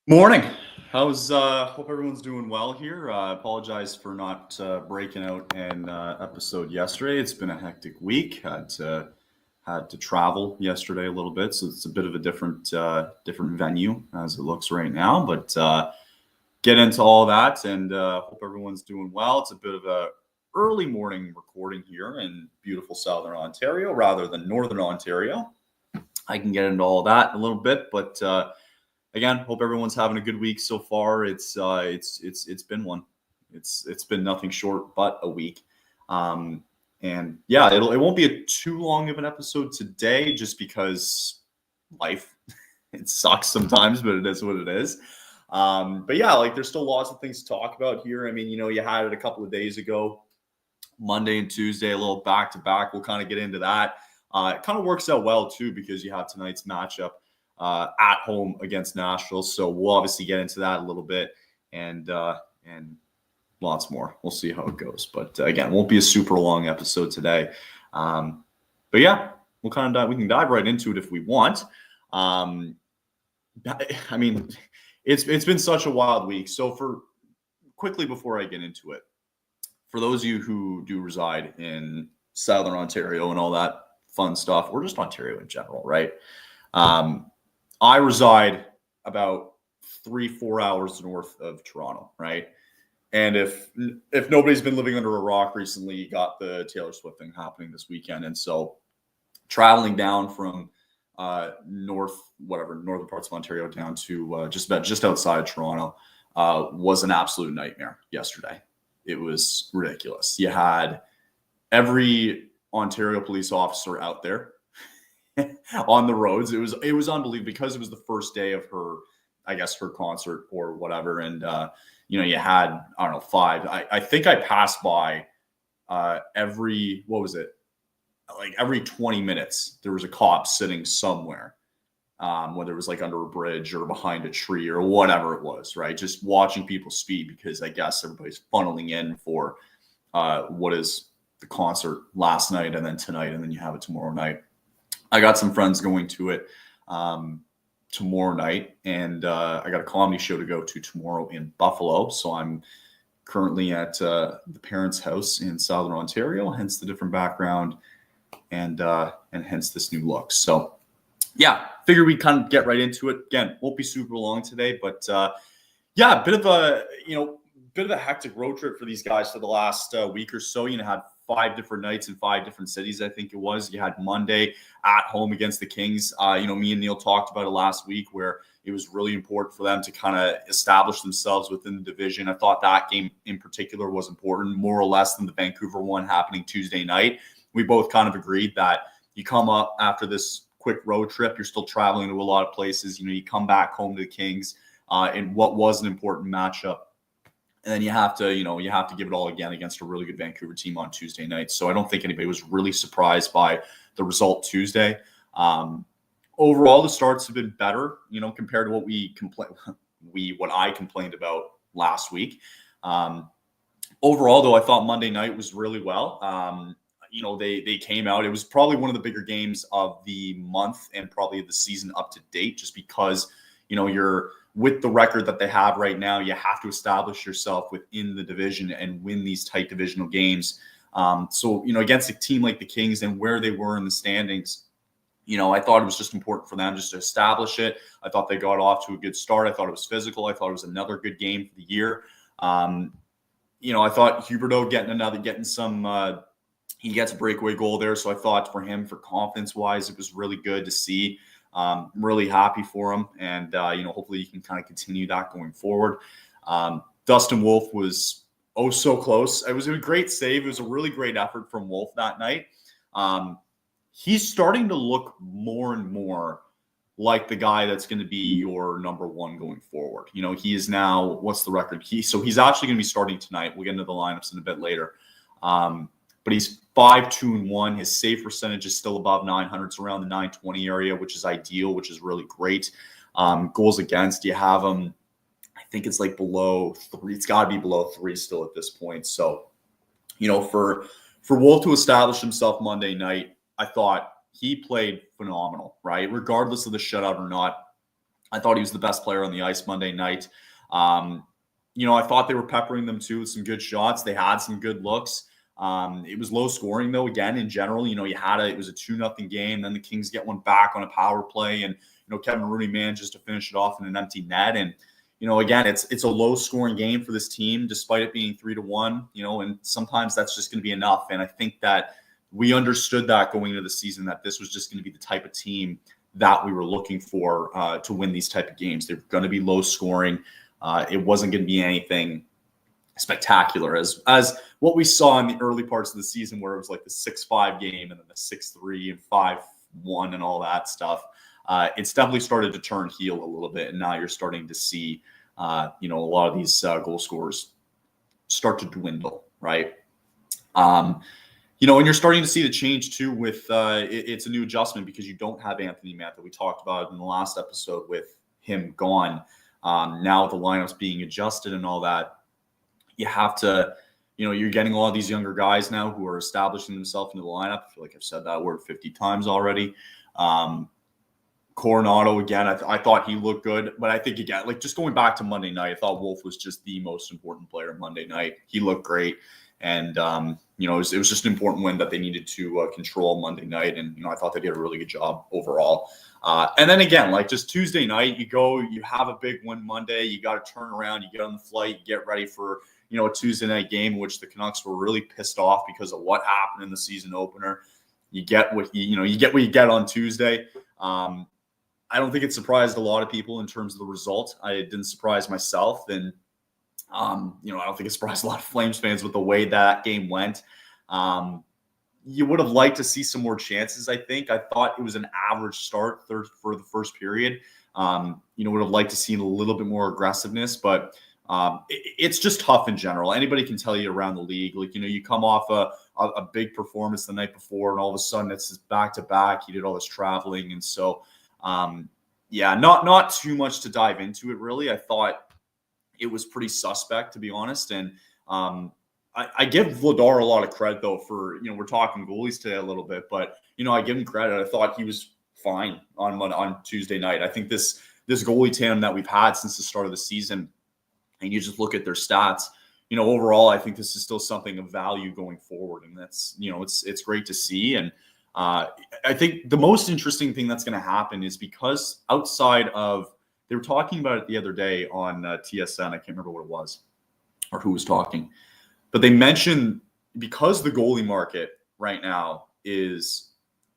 Morning. How's hope everyone's doing well here. Apologize for not breaking out an episode yesterday. It's been a hectic week. Had to travel yesterday a little bit, so it's a bit of a different venue as it looks right now. But get into all that, and hope everyone's doing well. It's a bit of a early morning recording here in beautiful Southern Ontario rather than Northern Ontario. I can get into all that in a little bit, but again, hope everyone's having a good week so far. It's been one. It's been nothing short but a week. And yeah, it won't be a too long of an episode today, just because life it sucks sometimes, but it is what it is. But yeah, like there's still lots of things to talk about here. I mean, you had it a couple of days ago, Monday and Tuesday, a little back to back. We'll kind of get into that. It kind of works out well too because you have tonight's matchup at home against Nashville. So we'll obviously get into that a little bit and lots more. We'll see how it goes. But again, won't be a super long episode today. But yeah, we can dive right into it if we want. I mean, it's been such a wild week. So quickly before I get into it, for those of you who do reside in Southern Ontario and all that fun stuff, or just Ontario in general, right? I reside about 3-4 hours north of Toronto, right? And if nobody's been living under a rock recently, you got the Taylor Swift thing happening this weekend. And so traveling down from northern parts of Ontario down to just outside Toronto was an absolute nightmare yesterday. It was ridiculous. You had every Ontario police officer out there on the roads. It was unbelievable because it was the first day of her concert or whatever. And, you had, I don't know, 5. I think I passed by every 20 minutes, there was a cop sitting somewhere, whether it was like under a bridge or behind a tree or whatever it was, right? Just watching people speed because I guess everybody's funneling in for what is the concert last night and then tonight, and then you have it tomorrow night. I got some friends going to it tomorrow night, and I got a comedy show to go to tomorrow in Buffalo. So I'm currently at the parents' house in Southern Ontario, hence the different background and hence this new look. So yeah, figure we kind of get right into it. Again, won't be super long today, but yeah, bit of a hectic road trip for these guys for the last week or so. Had 5 different nights in 5 different cities, I think it was. You had Monday at home against the Kings. Me and Neil talked about it last week where it was really important for them to kind of establish themselves within the division. I thought that game in particular was important, more or less than the Vancouver one happening Tuesday night. We both kind of agreed that you come up after this quick road trip, you're still traveling to a lot of places. You come back home to the Kings in what was an important matchup. And then you have to give it all again against a really good Vancouver team on Tuesday night. So I don't think anybody was really surprised by the result Tuesday. Overall, the starts have been better, compared to what I complained about last week. Overall, though, I thought Monday night was really well. They came out. It was probably one of the bigger games of the month and probably the season up to date, just because, you're with the record that they have right now, you have to establish yourself within the division and win these tight divisional games. So, against a team like the Kings and where they were in the standings, I thought it was just important for them just to establish it. I thought they got off to a good start. I thought it was physical. I thought it was another good game for the year. I thought Huberdeau he gets a breakaway goal there. So I thought for him, for confidence wise, it was really good to see. I'm really happy for him. And, hopefully you can kind of continue that going forward. Dustin Wolf was so close. It was a great save. It was a really great effort from Wolf that night. He's starting to look more and more like the guy that's going to be your number one going forward. He is now, what's the record? He's actually going to be starting tonight. We'll get into the lineups in a bit later. But he's 5-2-1. His save percentage is still above 900. It's around the 920 area, which is ideal, which is really great. Goals against, you have him, I think it's like below 3. It's got to be below 3 still at this point. So, for Wolf to establish himself Monday night, I thought he played phenomenal, right? Regardless of the shutout or not. I thought he was the best player on the ice Monday night. Um, I thought they were peppering them too with some good shots. They had some good looks. It was low scoring though. Again, in general, it was a 2-0 game. Then the Kings get one back on a power play, and Kevin Rooney manages to finish it off in an empty net. And again, it's a low scoring game for this team, despite it being 3-1. And sometimes that's just going to be enough. And I think that we understood that going into the season, that this was just going to be the type of team that we were looking for to win these type of games. They're going to be low scoring. It wasn't going to be anything spectacular as what we saw in the early parts of the season, where it was like the 6-5 game and then the 6-3 and 5-1 and all that stuff. It's definitely started to turn heel a little bit, and now you're starting to see a lot of these goal scorers start to dwindle, right? And you're starting to see the change too with it's a new adjustment because you don't have Anthony Mantha. We talked about it in the last episode with him gone. Now with the lineups being adjusted and all that, you have to, you're getting a lot of these younger guys now who are establishing themselves into the lineup. I feel like I've said that word 50 times already. Coronado, again, I thought he looked good. But I think, again, like just going back to Monday night, I thought Wolf was just the most important player Monday night. He looked great. And, it was just an important win that they needed to control Monday night. And, I thought they did a really good job overall. And then again, like just Tuesday night, you have a big win Monday. You got to turn around, you get on the flight, you get ready for, a Tuesday night game in which the Canucks were really pissed off because of what happened in the season opener. You get what you get on Tuesday. I don't think it surprised a lot of people in terms of the result. I didn't surprise myself, and I don't think it surprised a lot of Flames fans with the way that game went. You would have liked to see some more chances, I think. I thought it was an average start for the first period. Would have liked to see a little bit more aggressiveness, but it's just tough in general. Anybody can tell you around the league, like, you come off a big performance the night before, and all of a sudden it's back to back. You did all this traveling. And so, not too much to dive into it, really. I thought it was pretty suspect, to be honest. And I give Vladar a lot of credit, though, for, we're talking goalies today a little bit, but, I give him credit. I thought he was fine on Tuesday night. I think this goalie tandem that we've had since the start of the season, and you just look at their stats, overall, I think this is still something of value going forward. And that's, it's great to see. And I think the most interesting thing that's going to happen is because outside of, they were talking about it the other day on TSN, I can't remember what it was or who was talking, but they mentioned because the goalie market right now is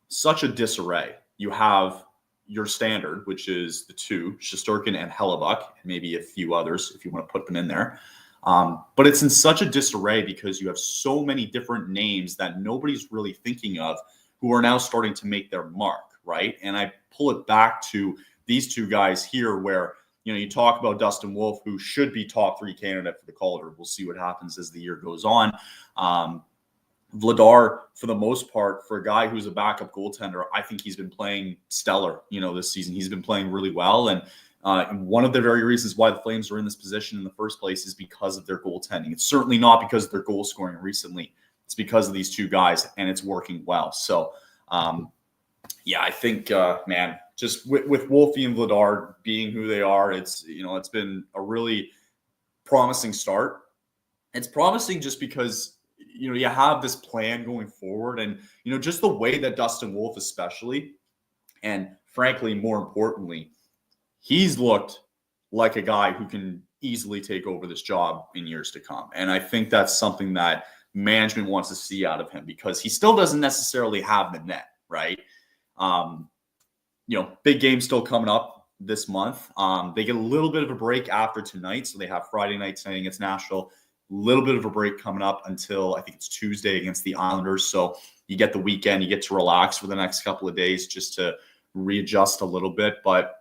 such a disarray, you have your standard, which is the two, Shesterkin and Hellebuck, and maybe a few others if you want to put them in there. But it's in such a disarray because you have so many different names that nobody's really thinking of who are now starting to make their mark, right? And I pull it back to these two guys here where, you talk about Dustin Wolf, who should be top 3 candidate for the Calder. We'll see what happens as the year goes on. Vladar, for the most part, for a guy who's a backup goaltender, I think he's been playing stellar, this season. He's been playing really well. And one of the very reasons why the Flames are in this position in the first place is because of their goaltending. It's certainly not because of their goal scoring recently. It's because of these two guys, and it's working well. So, I think, man, just with Wolfie and Vladar being who they are, it's been a really promising start. It's promising just because, you have this plan going forward, and, just the way that Dustin Wolf especially, and frankly, more importantly, he's looked like a guy who can easily take over this job in years to come. And I think that's something that management wants to see out of him because he still doesn't necessarily have the net, right? Big game still coming up this month. They get a little bit of a break after tonight. So they have Friday night tonight against Nashville, a little bit of a break coming up until I think it's Tuesday against the Islanders. So you get the weekend, you get to relax for the next couple of days just to readjust a little bit. But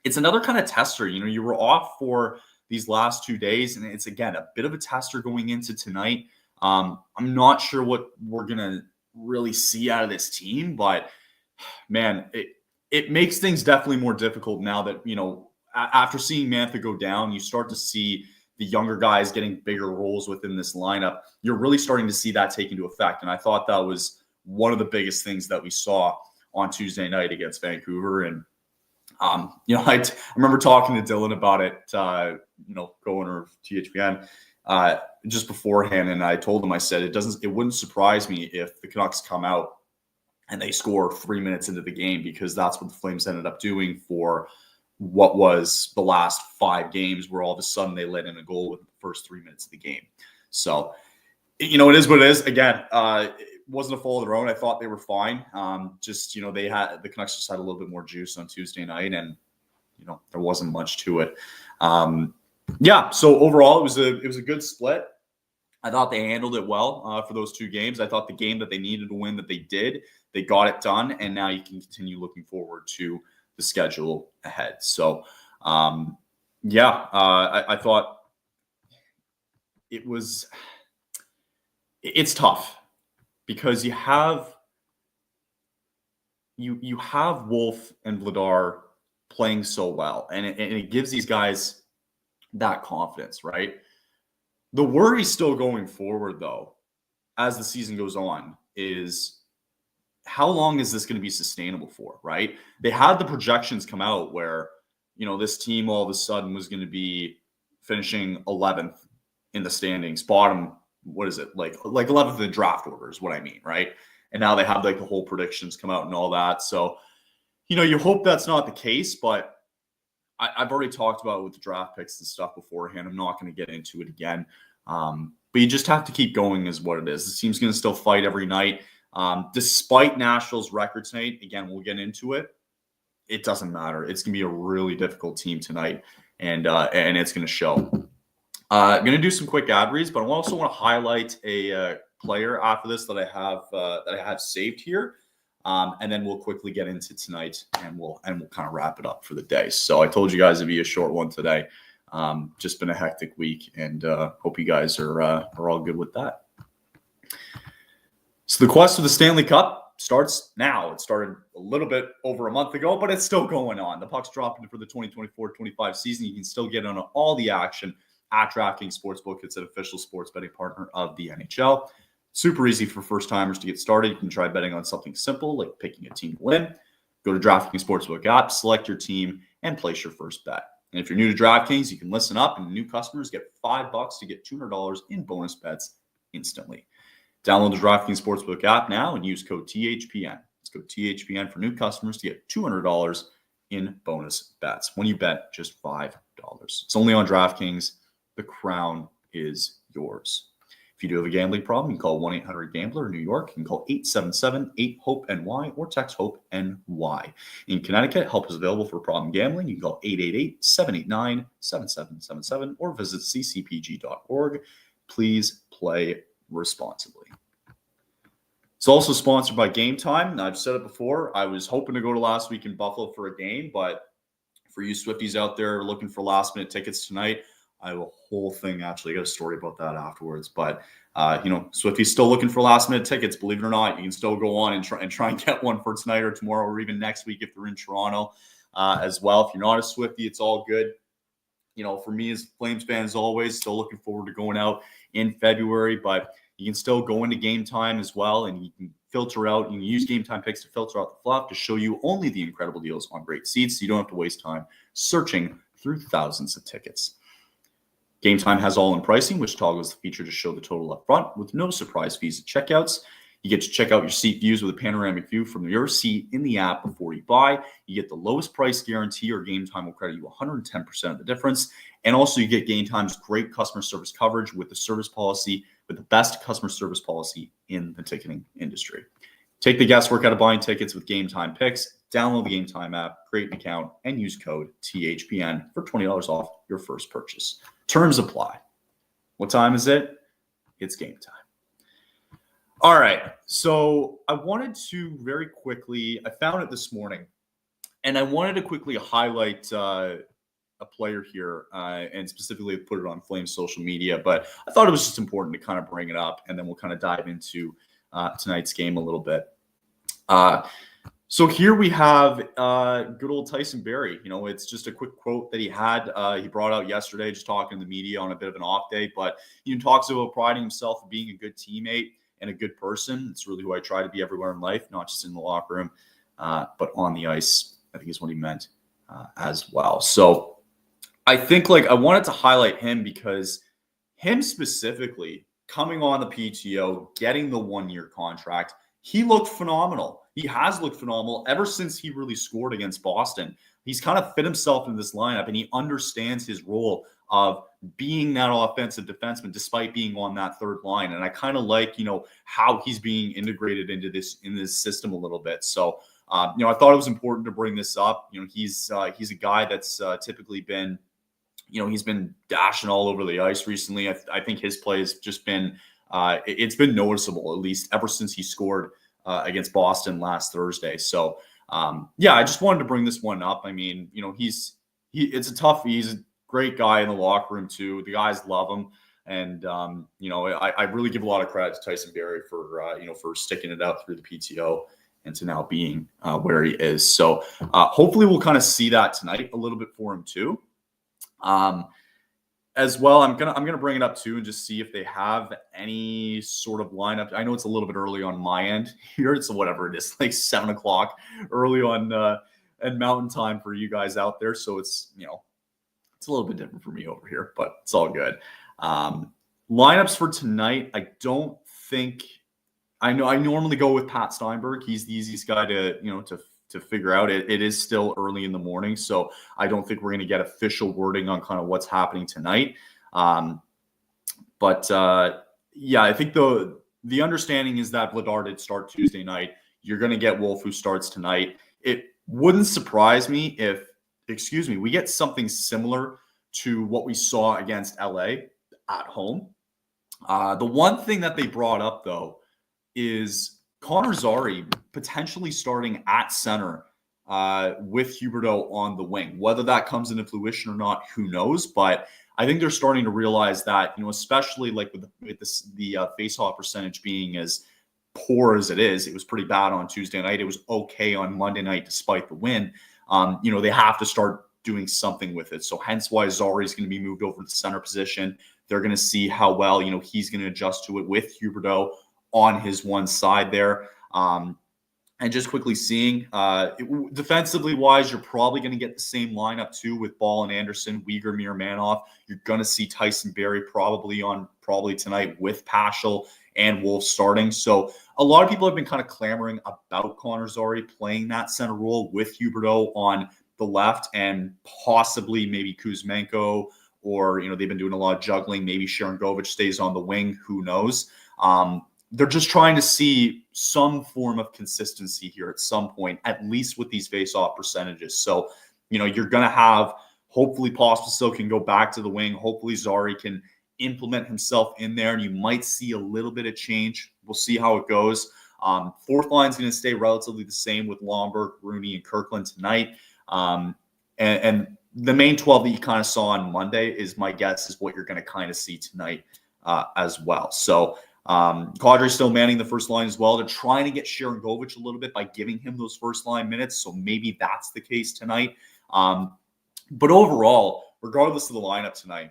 it's another kind of tester. You were off for these last 2 days, and it's, again, a bit of a tester going into tonight. I'm not sure what we're going to really see out of this team, but man, it makes things definitely more difficult now that, after seeing Mantha go down, you start to see the younger guys getting bigger roles within this lineup. You're really starting to see that take into effect. And I thought that was one of the biggest things that we saw on Tuesday night against Vancouver. And I remember talking to Dylan about it, co-owner of THPN, just beforehand, and I told him, I said, it wouldn't surprise me if the Canucks come out and they score 3 minutes into the game, because that's what the Flames ended up doing for what was the last 5 games, where all of a sudden they let in a goal within the first 3 minutes of the game. So, it is what it is. Again, it wasn't a fault of their own. I thought they were fine. The Canucks just had a little bit more juice on Tuesday night, and there wasn't much to it. So overall, it was a good split. I thought they handled it well for those 2 games. I thought the game that they needed to win, that they did, they got it done, and now you can continue looking forward to the schedule ahead. So, I thought it's tough, because you have Wolf and Vladar playing so well, and it gives these guys that confidence, right? The worry still going forward, though, as the season goes on, is how long is this going to be sustainable for, right? They had the projections come out where, this team all of a sudden was going to be finishing 11th in the standings, bottom, what is it, like 11th in the draft order is what I mean, right? And now they have the whole predictions come out and all that. So, you hope that's not the case, but I've already talked about it with the draft picks and stuff beforehand. I'm not going to get into it again. But you just have to keep going, is what it is. The team's going to still fight every night. Despite Nashville's record tonight, again, we'll get into it. It doesn't matter. It's going to be a really difficult team tonight, and it's going to show. Going to do some quick ad reads, but I also want to highlight a player after this that I have saved here. And then we'll quickly get into tonight, and we'll kind of wrap it up for the day. So I told you guys it'd be a short one today. Just been a hectic week, and hope you guys are all good with that. So the quest for the Stanley Cup starts now. It started a little bit over a month ago, but it's still going on. The puck's dropping for the 2024-25 season. You can still get on all the action at DraftKings Sportsbook. It's an official sports betting partner of the NHL. Super easy for first-timers to get started. You can try betting on something simple, like picking a team to win. Go to DraftKings Sportsbook app, select your team, and place your first bet. And if you're new to DraftKings, you can listen up, and new customers get $5 to get $200 in bonus bets instantly. Download the DraftKings Sportsbook app now and use code THPN. Let's go THPN for new customers to get $200 in bonus bets when you bet just $5. It's only on DraftKings. The crown is yours. If you do have a gambling problem, you can call 1-800-GAMBLER in New York. You can call 877-8-HOPE-NY or text HOPE-NY. In Connecticut, help is available for problem gambling. You can call 888-789-7777 or visit ccpg.org. Please play responsibly. It's also sponsored by Game Time. I've said it before. I was hoping to go to last week in Buffalo for a game, but for you Swifties out there looking for last-minute tickets tonight, I have a whole thing. Actually, I got a story about that afterwards. But Swifties still looking for last-minute tickets. Believe it or not, you can still go on and try and get one for tonight or tomorrow or even next week if they're in Toronto as well. If you're not a Swiftie, it's all good. For me as Flames fans, always still looking forward to going out in February. But you can still go into Game Time as well, and you can filter out. You can use Game Time picks to filter out the fluff to show you only the incredible deals on great seats, so you don't have to waste time searching through thousands of tickets. Game Time has all-in pricing, which toggles the feature to show the total up front with no surprise fees at checkouts. You get to check out your seat views with a panoramic view from your seat in the app before you buy. You get the lowest price guarantee, or Game Time will credit you 110% of the difference. And also you get Game Time's great customer service coverage with the best customer service policy in the ticketing industry. Take the guesswork out of buying tickets with Game Time picks. Download the Game Time app, create an account, and use code THPN for $20 off your first purchase. Terms apply. What time is it? It's game time. All right. So I wanted to very quickly, I found it this morning, and I wanted to quickly highlight a player here and specifically put it on Flames social media. But I thought it was just important to kind of bring it up, and then we'll kind of dive into tonight's game a little bit. So here we have good old Tyson Barrie. It's just a quick quote that he brought out yesterday, just talking to the media on a bit of an off day. But he talks about priding himself in being a good teammate and a good person. It's really who I try to be everywhere in life, not just in the locker room, but on the ice, I think is what he meant. as well. So I think like I wanted to highlight him because him specifically coming on the PTO, getting the 1-year contract, he looked phenomenal. He has looked phenomenal ever since he really scored against Boston. He's kind of fit himself in this lineup, and he understands his role of being that offensive defenseman despite being on that third line. And I kind of like, how he's being integrated into this system a little bit. So, I thought it was important to bring this up. He's a guy that's typically been, he's been dashing all over the ice recently. I think his play has just been, it's been noticeable, at least ever since he scored against Boston last Thursday. So, I just wanted to bring this one up. I mean, he's a great guy in the locker room too. The guys love him. And, I really give a lot of credit to Tyson Barrie for sticking it out through the PTO and to now being where he is. So hopefully we'll kind of see that tonight a little bit for him too. As well, I'm gonna bring it up too and just see if they have any sort of lineup. I know it's a little bit early on my end here. It's whatever it is, like 7:00 early on and Mountain Time for you guys out there. So it's it's a little bit different for me over here, but it's all good. Lineups for tonight, I don't think. I know I normally go with Pat Steinberg. He's the easiest guy to figure out. It is still early in the morning, so I don't think we're going to get official wording on kind of what's happening tonight. I think the understanding is that Vladar did start Tuesday night. You're going to get Wolf, who starts tonight. It wouldn't surprise me if, we get something similar to what we saw against LA at home. The one thing that they brought up, though, is Connor Zary potentially starting at center with Huberdeau on the wing. Whether that comes into fruition or not, who knows? But I think they're starting to realize that, especially like with the face-off percentage being as poor as it is, it was pretty bad on Tuesday night. It was okay on Monday night despite the win. They have to start doing something with it. So hence why Zary is going to be moved over to the center position. They're going to see how well, he's going to adjust to it with Huberdeau on his one side there. And just quickly seeing defensively wise, you're probably going to get the same lineup too with Ball and Anderson, Weegar, Manoff. You're going to see Tyson Barrie probably tonight with Paschal and Wolf starting. So a lot of people have been kind of clamoring about Connor Zary playing that center role with Huberdeau on the left and possibly maybe Kuzmenko, or, they've been doing a lot of juggling. Maybe Sharon Govich stays on the wing. Who knows? They're just trying to see some form of consistency here at some point, at least with these face-off percentages. So, you're going to have, hopefully Pospisil can go back to the wing. Hopefully Zary can implement himself in there, and you might see a little bit of change. We'll see how it goes. Fourth line is going to stay relatively the same with Lomberg, Rooney, and Kirkland tonight. And the main 12 that you kind of saw on Monday is my guess is what you're going to kind of see tonight as well. So, Kadri's still manning the first line as well. They're trying to get Sharon Govich a little bit by giving him those first line minutes. So maybe that's the case tonight. But overall, regardless of the lineup tonight,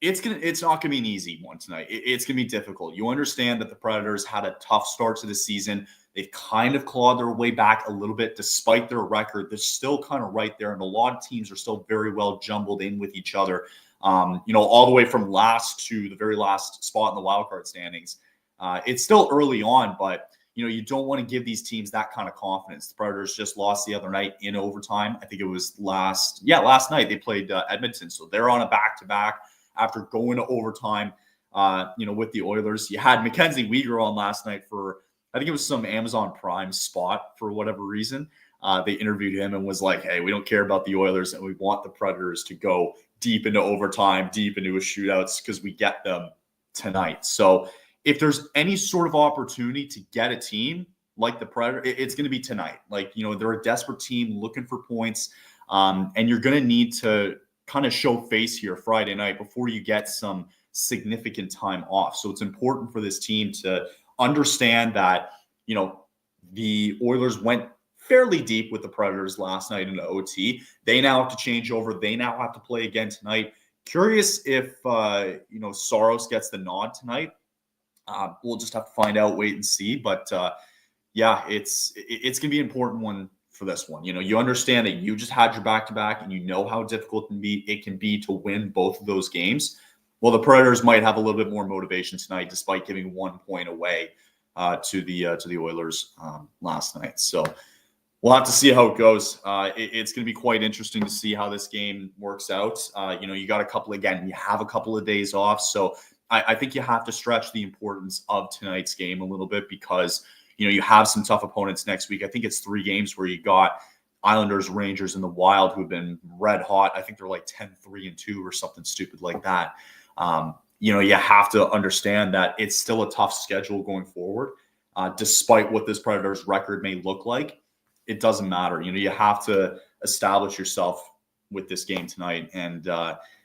it's not gonna be an easy one tonight. It's gonna be difficult. You understand that the Predators had a tough start to the season. They've kind of clawed their way back a little bit despite their record. They're still kind of right there, and a lot of teams are still very well jumbled in with each other. All the way from last to the very last spot in the wildcard standings. It's still early on, but, you don't want to give these teams that kind of confidence. The Predators just lost the other night in overtime. I think it was last night they played Edmonton. So they're on a back-to-back after going to overtime, with the Oilers. You had Mackenzie Weegar on last night for, I think it was some Amazon Prime spot for whatever reason. They interviewed him and was like, hey, we don't care about the Oilers and we want the Predators to go deep into overtime, deep into a shootouts because we get them tonight. So if there's any sort of opportunity to get a team like the Predators, it's going to be tonight. Like, they're a desperate team looking for points. And you're going to need to kind of show face here Friday night before you get some significant time off. So it's important for this team to understand that, the Oilers went fairly deep with the Predators last night in the OT. They now have to change over. They now have to play again tonight. Curious if, Saros gets the nod tonight. We'll just have to find out, wait and see. But, it's going to be an important one for this one. You understand that you just had your back-to-back, and you know how difficult it can be to win both of those games. Well, the Predators might have a little bit more motivation tonight, despite giving 1 point away to the Oilers last night. So we'll have to see how it goes. It's going to be quite interesting to see how this game works out. You got you have a couple of days off. So I think you have to stretch the importance of tonight's game a little bit, because, you have some tough opponents next week. I think it's 3 games where you got Islanders, Rangers, and the Wild, who've been red hot. I think they're like 10-3-2 or something stupid like that. You have to understand that it's still a tough schedule going forward. Despite what this Predators record may look like, it doesn't matter. You have to establish yourself with this game tonight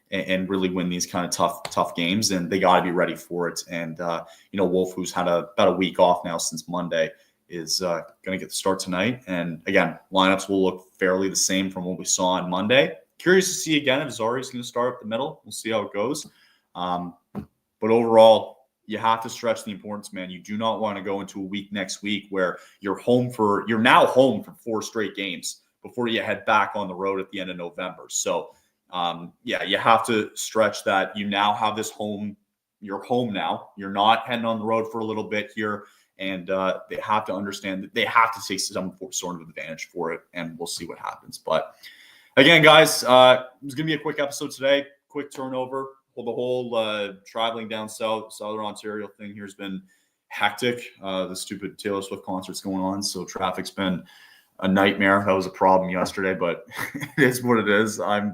and really win these kind of tough games, and they got to be ready for it. And Wolf, who's had about a week off now since Monday, is going to get the start tonight. And again, lineups will look fairly the same from what we saw on Monday. Curious to see again if Zari's going to start up the middle. We'll see how it goes. But overall, you have to stretch the importance, man. You do not want to go into a week next week where you're now home for 4 straight games before you head back on the road at the end of November. So, you have to stretch that. You now have this home. You're home now. You're not heading on the road for a little bit here. And they have to understand that they have to take some sort of advantage for it. And we'll see what happens. But again, guys, it was going to be a quick episode today. Quick turnover. Well, the whole traveling down Southern Ontario thing here has been hectic. The stupid Taylor Swift concert's going on, so traffic's been a nightmare. That was a problem yesterday, but it is what it is. I'm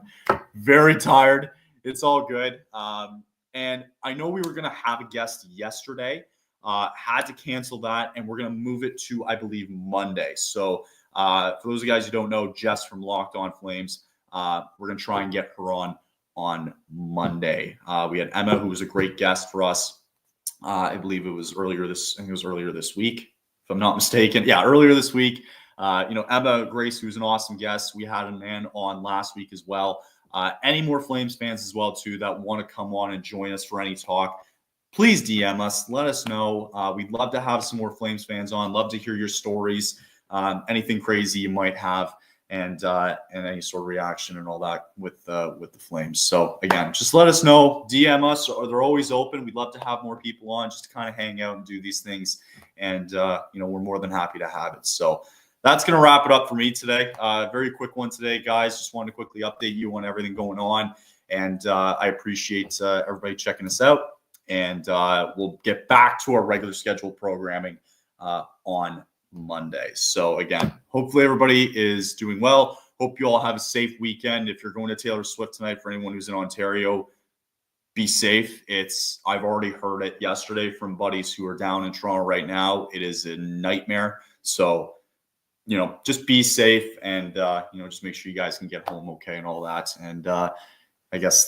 very tired. It's all good. And I know we were going to have a guest yesterday, had to cancel that, and we're going to move it to, I believe, Monday. So for those of you guys who don't know, Jess from Locked On Flames, we're going to try and get her on Monday. We had Emma, who was a great guest for us. I believe it was earlier this week, if I'm not mistaken. Yeah, earlier this week. Emma Grace, who's an awesome guest. We had a man on last week as well. Any more Flames fans as well, too, that want to come on and join us for any talk, please DM us. Let us know. We'd love to have some more Flames fans on. Love to hear your stories, anything crazy you might have, and any sort of reaction and all that with the Flames. So again, just let us know, DM us, or they're always open. We'd love to have more people on just to kind of hang out and do these things. And, we're more than happy to have it. So that's going to wrap it up for me today. Very quick one today, guys. Just wanted to quickly update you on everything going on. And I appreciate everybody checking us out. And we'll get back to our regular scheduled programming on Monday. So again, hopefully everybody is doing well. Hope you all have a safe weekend. If you're going to Taylor Swift tonight, for anyone who's in Ontario, be safe. I've already heard it yesterday from buddies who are down in Toronto right now. It is a nightmare. So, just be safe and, just make sure you guys can get home okay and all that. And I guess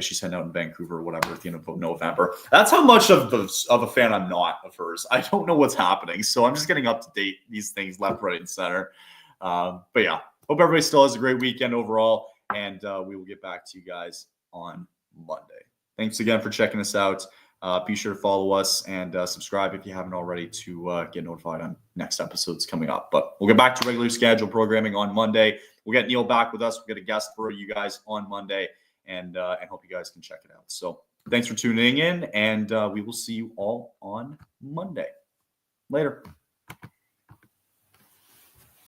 she's heading out in Vancouver or whatever at the end of November. That's how much of a fan I'm not of hers. I don't know what's happening. So I'm just getting up to date these things left, right, and center. But yeah, hope everybody still has a great weekend overall. And we will get back to you guys on Monday. Thanks again for checking us out. Be sure to follow us and subscribe if you haven't already to get notified on next episodes coming up. But we'll get back to regular scheduled programming on Monday. We'll get Neil back with us. We'll get a guest for you guys on Monday. And hope you guys can check it out. So thanks for tuning in, and we will see you all on Monday. Later.